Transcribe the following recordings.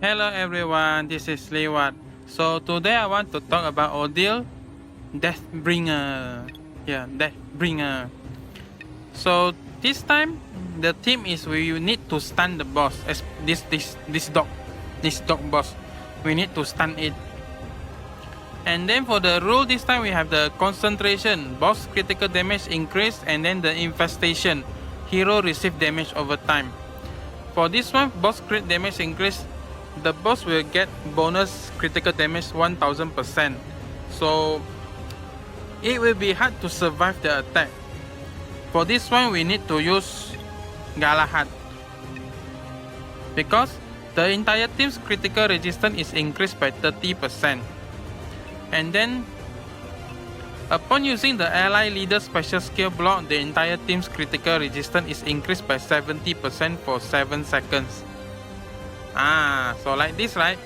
Hello everyone, this is leewhat. So today I want to talk about Ordeal Death Bringer. Death Bringer. So this time the theme is we need to stun the boss. As this dog boss. We need to stun it. And then for the rule this time we have the concentration, boss critical damage increase, and then the infestation, hero receive damage over time. For this one, boss crit damage increase, the boss will get bonus critical damage 1000%. So it will be hard to survive the attack. For this one we need to use Galahad, because the entire team's critical resistance is increased by 30%. And then upon using the ally leader special skill block, the entire team's critical resistance is increased by 70% for 7 seconds. So like this, right?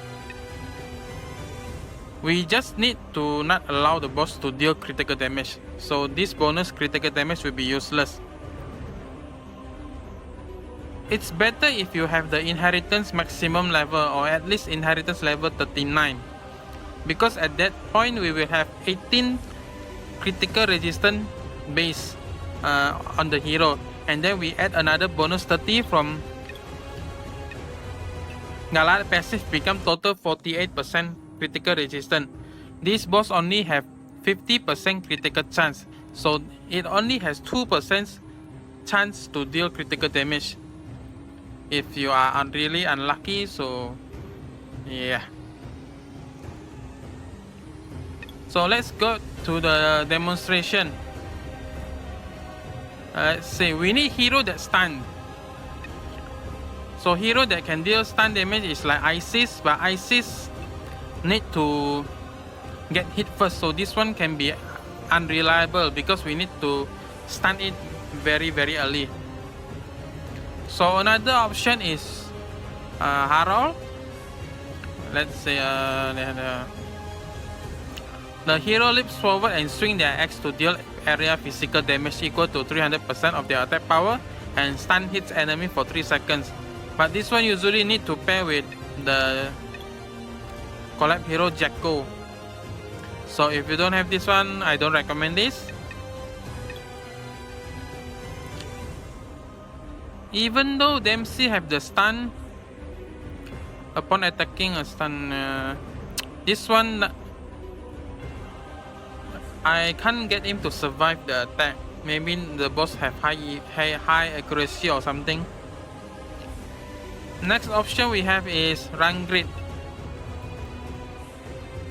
We just need to not allow the boss to deal critical damage. So this bonus critical damage will be useless. It's better if you have the inheritance maximum level, or at least inheritance level 39. Because at that point we will have 18 critical resistance base on the hero, and then we add another bonus 30 from Galahad passive, become total 48% critical resistance. This boss only have 50% critical chance, so it only has 2% chance to deal critical damage if you are really unlucky. So yeah. So let's go to the demonstration. Let's see, we need hero that stun. So hero that can deal stun damage is like Isis, but Isis need to get hit first. So this one can be unreliable because we need to stun it very early. So another option is Harold. Let's say the hero leaps forward and swing their axe to deal area physical damage equal to 300% of their attack power and stun hits enemy for 3 seconds. But this one usually need to pair with the collab hero Jacko. So if you don't have this one, I don't recommend this. Even though Dempsey have the stun upon attacking a stun, this one I can't get him to survive the attack. Maybe the boss have high accuracy or something. Next option we have is Rangrid.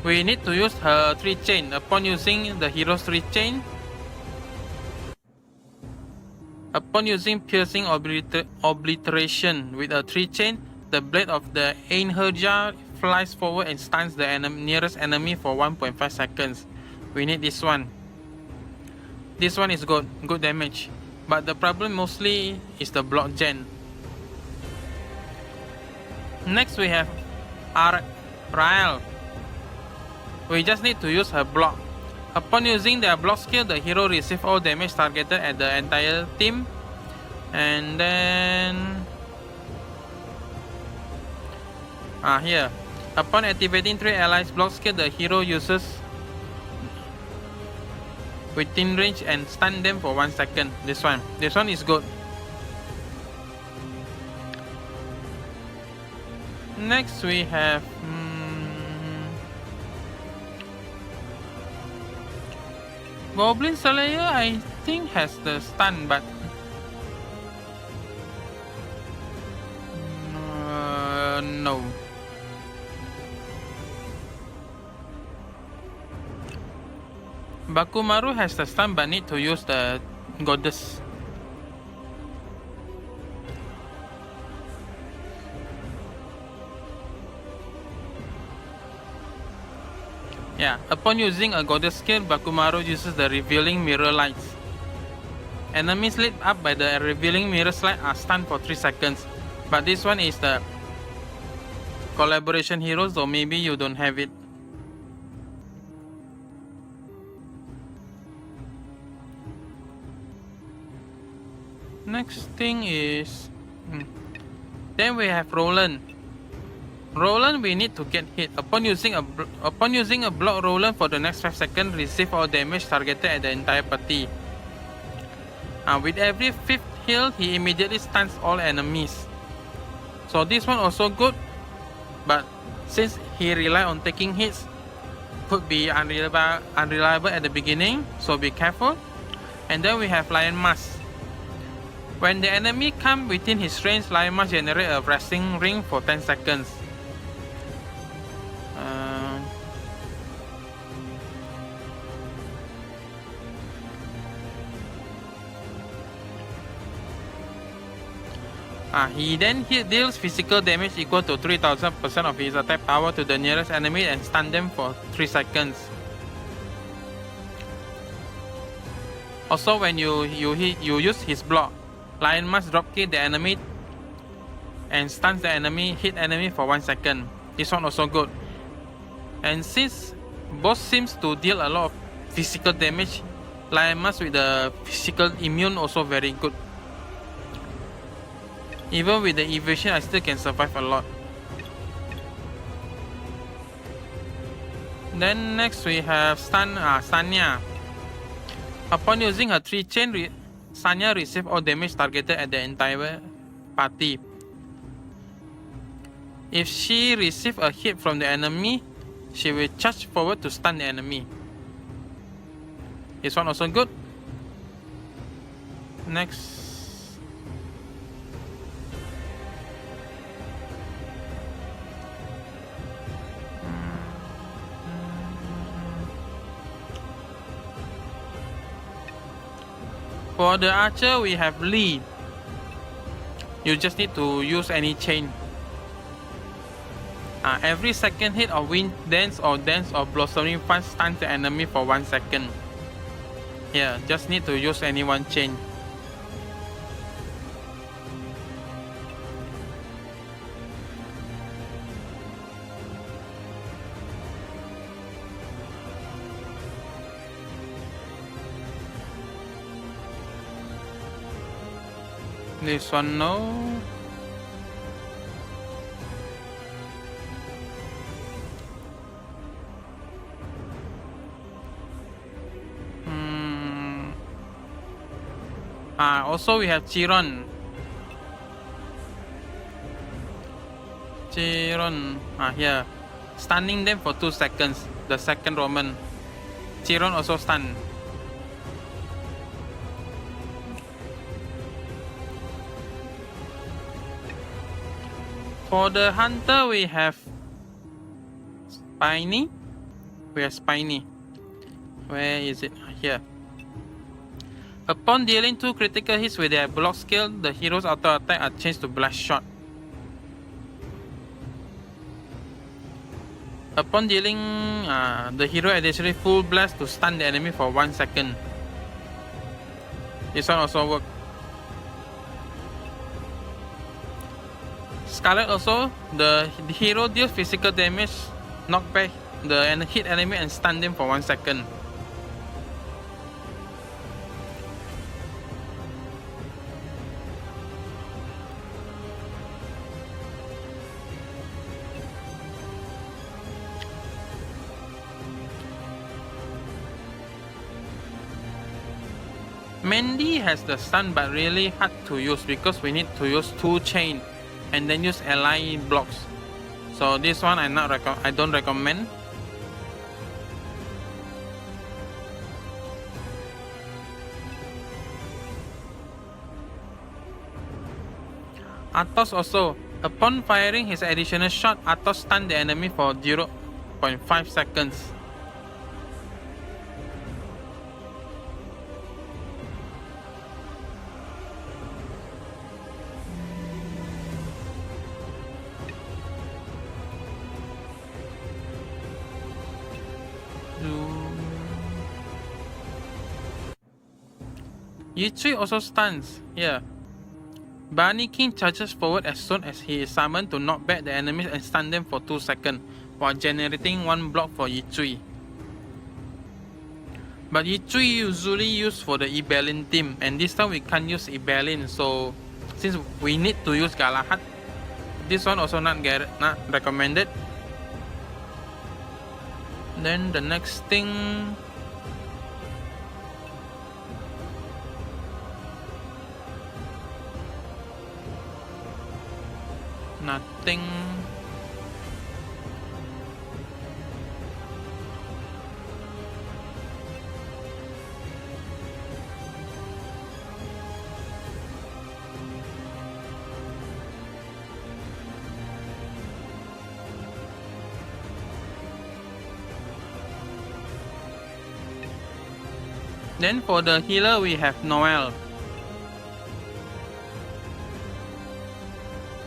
We need to use her 3 chain. Upon using the hero's 3 chain, upon using piercing obliteration with a 3 chain, the blade of the Einherjar flies forward and stuns the nearest enemy for 1.5 seconds. We need this one. This one is good damage, but the problem mostly is the block gen. Next we have Rael. We just need to use her block. Upon using their block skill, the hero receives all damage targeted at the entire team. And then here, upon activating 3 allies block skill, the hero uses within range and stun them for 1 second. This one is good. Next we have Goblin Slayer. I think has the stun, but no. Bakumaru has the stun but need to use the goddess. Yeah, upon using a goddess skill, Bakumaru uses the revealing mirror lights. Enemies lit up by the revealing mirror light are stunned for 3 seconds. But this one is the collaboration hero, so maybe you don't have it. Next thing is then we have Roland. Roland, we need to get hit. Upon using a block Roland for the next 5 seconds, receive all damage targeted at the entire party. With every 5th heal, he immediately stuns all enemies. So this one also good, but since he rely on taking hits, could be unreliable at the beginning, so be careful. And then we have Lion Mask. When the enemy come within his range, Lion Mask generate a wrestling ring for 10 seconds. He then deals physical damage equal to 3000% of his attack power to the nearest enemy and stun them for 3 seconds. Also, when you use his block, Lion must drop kick the enemy and stuns the enemy, hit enemy for 1 second. This one also good. And since boss seems to deal a lot of physical damage, Lion Mask with the physical immune also very good. Even with the evasion, I still can survive a lot. Then next we have Sanya. Upon using her 3 chain, Sanya receives all damage targeted at the entire party. If she receives a hit from the enemy, she will charge forward to stun the enemy. This one also good. Next. For the archer, we have Lee. You just need to use any chain. Every second hit of wind dance or blossoming fan stuns the enemy for 1 second. Here, just need to use any one chain. This one no. Also we have Chiron. Here. Stunning them for 2 seconds. The second Roman. Chiron also stun. For the hunter, we have Spiny. Where is it? Here. Upon dealing 2 critical hits with their block skill, the hero's auto attack are changed to blast shot. Upon dealing, the hero additionally full blast to stun the enemy for 1 second. This one also works. Scarlet also, the hero deals physical damage, knock back the hit enemy and stun them for 1 second. Mandy has the stun but really hard to use because we need to use 2 chain and then use ally blocks. So this one I don't recommend. Athos also, upon firing his additional shot, Athos stunned the enemy for 0.5 seconds. Yichui also stuns here. Barney King charges forward as soon as he is summoned to knock back the enemies and stun them for 2 seconds, while generating 1 block for Yichui. But Yichui usually used for the Ibelin team, and this time we can't use Ibelin, so since we need to use Galahad, this one also not recommended. Then the next thing, nothing. Then for the healer we have Noel.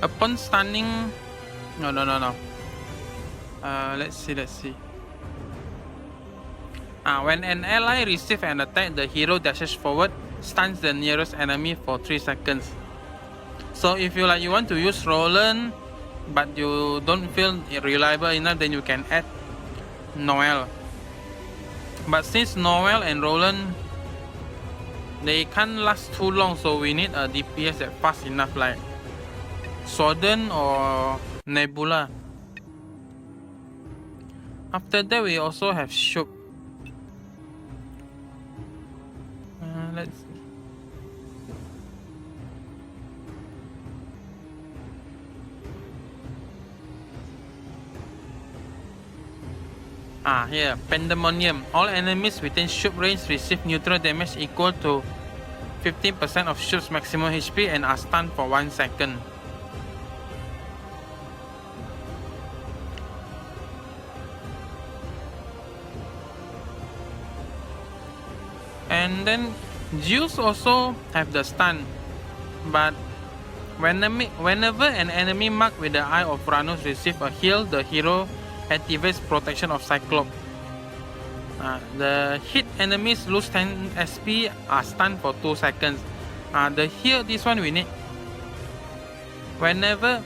Upon stunning, no. Let's see. When an ally receives an attack, the hero dashes forward, stuns the nearest enemy for 3 seconds. So if you want to use Roland, but you don't feel reliable enough, then you can add Noel. But since Noel and Roland, they can't last too long, so we need a DPS that fast enough, like Sworden or Nebula. After that, we also have Shoop. Let's see. Here, Pandemonium. All enemies within Shoop range receive neutral damage equal to 15% of Shoop's maximum HP and are stunned for 1 second. And then Zeus also have the stun, but whenever an enemy marked with the Eye of Uranus receives a heal, the hero activates protection of Cyclops. The hit enemies lose 10 SP, are stunned for 2 seconds. The heal, this one we need. Whenever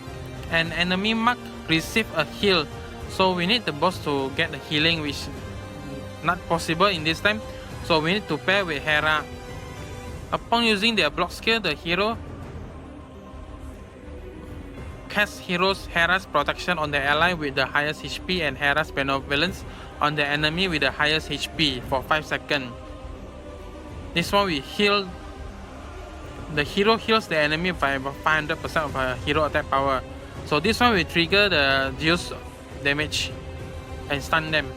an enemy mark receives a heal, so we need the boss to get the healing, which not possible in this time. So we need to pair with Hera. Upon using their block skill, the hero casts Hera's protection on the ally with the highest HP and Hera's benevolence on the enemy with the highest HP for 5 seconds. This one we heal. The hero heals the enemy by 500% of her hero attack power. So this one will trigger the Zeus damage and stun them.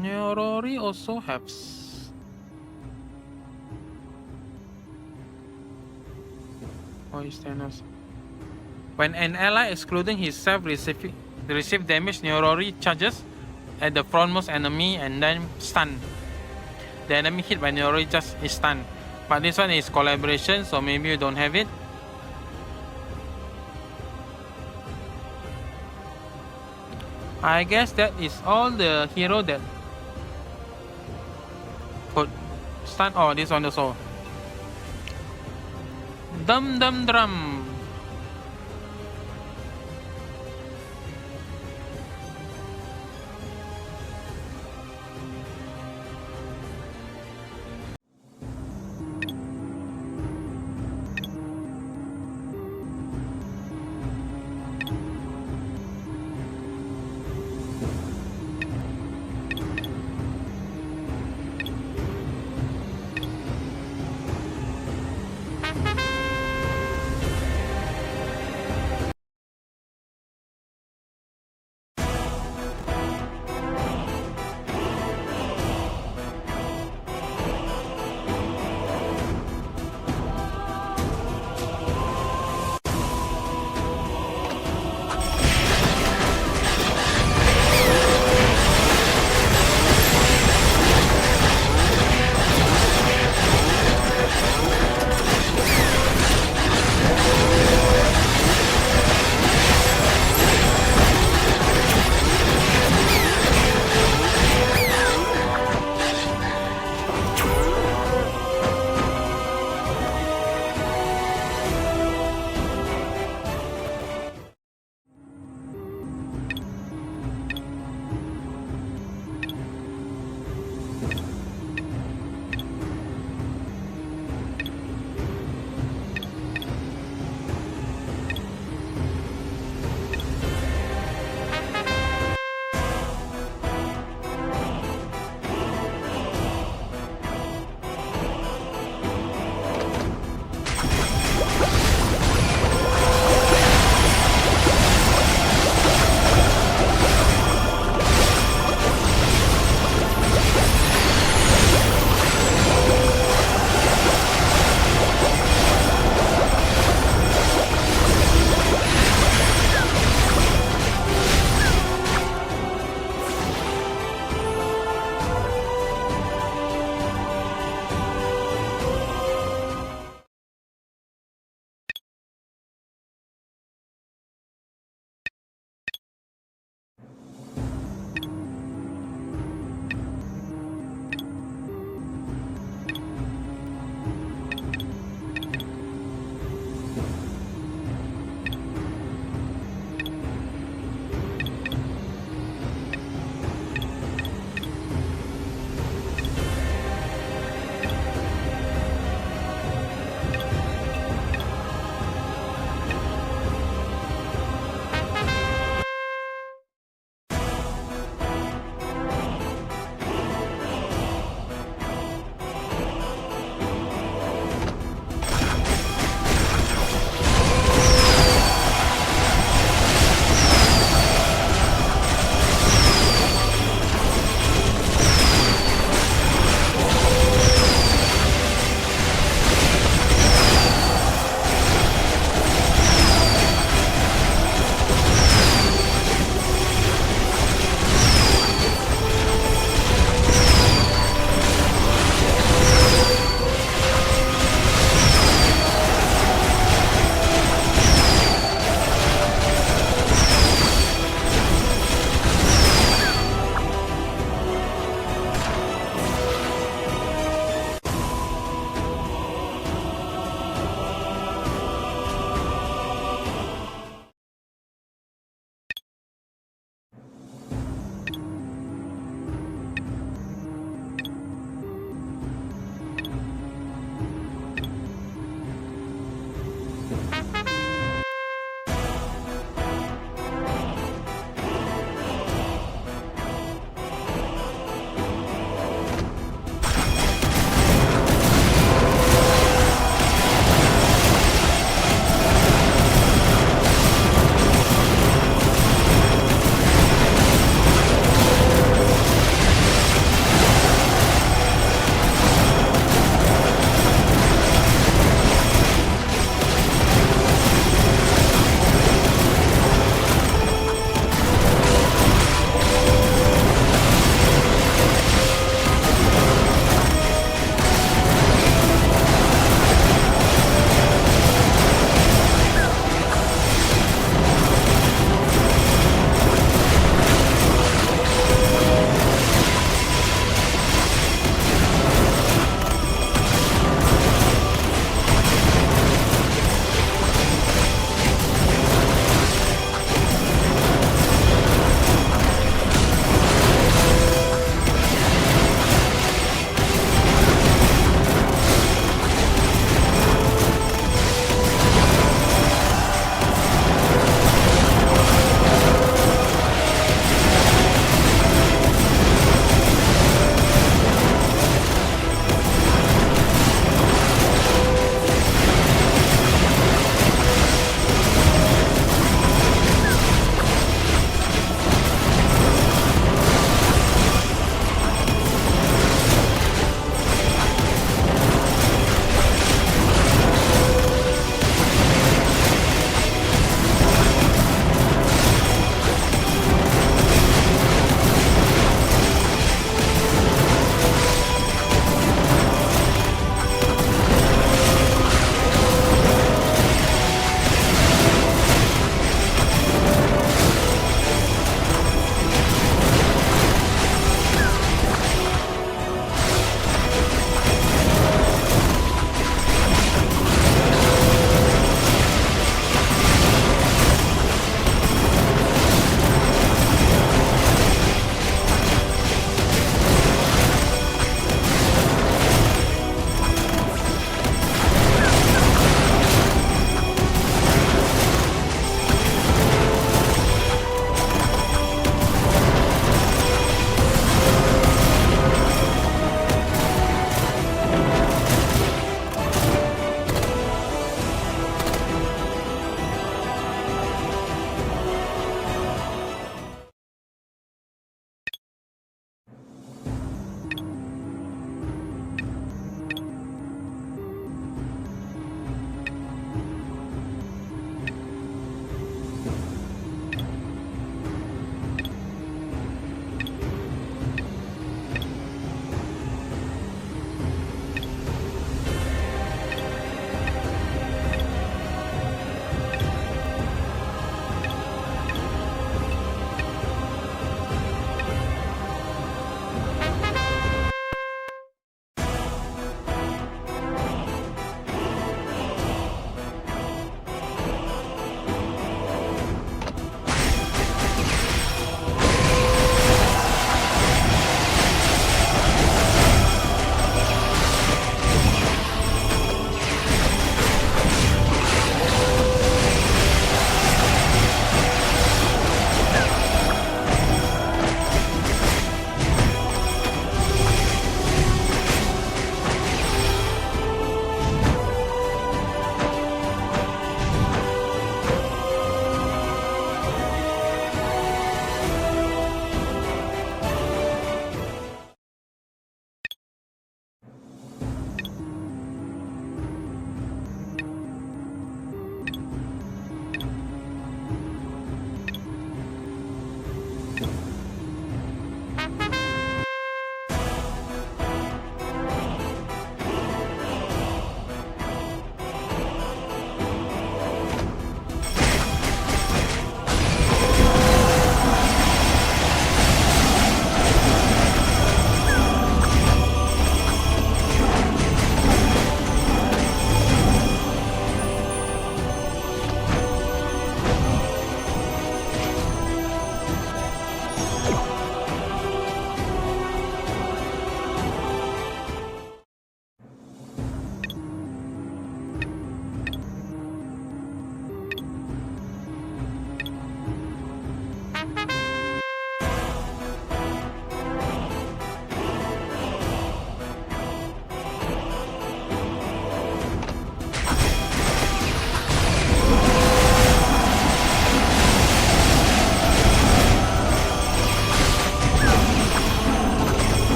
Neorori also has. When an ally excluding himself receive damage, Neorori charges at the frontmost enemy and then stun. The enemy hit by Neorori just is stunned. But this one is collaboration, so maybe you don't have it. I guess that is all the hero that could stun. Oh, this one also. Dum.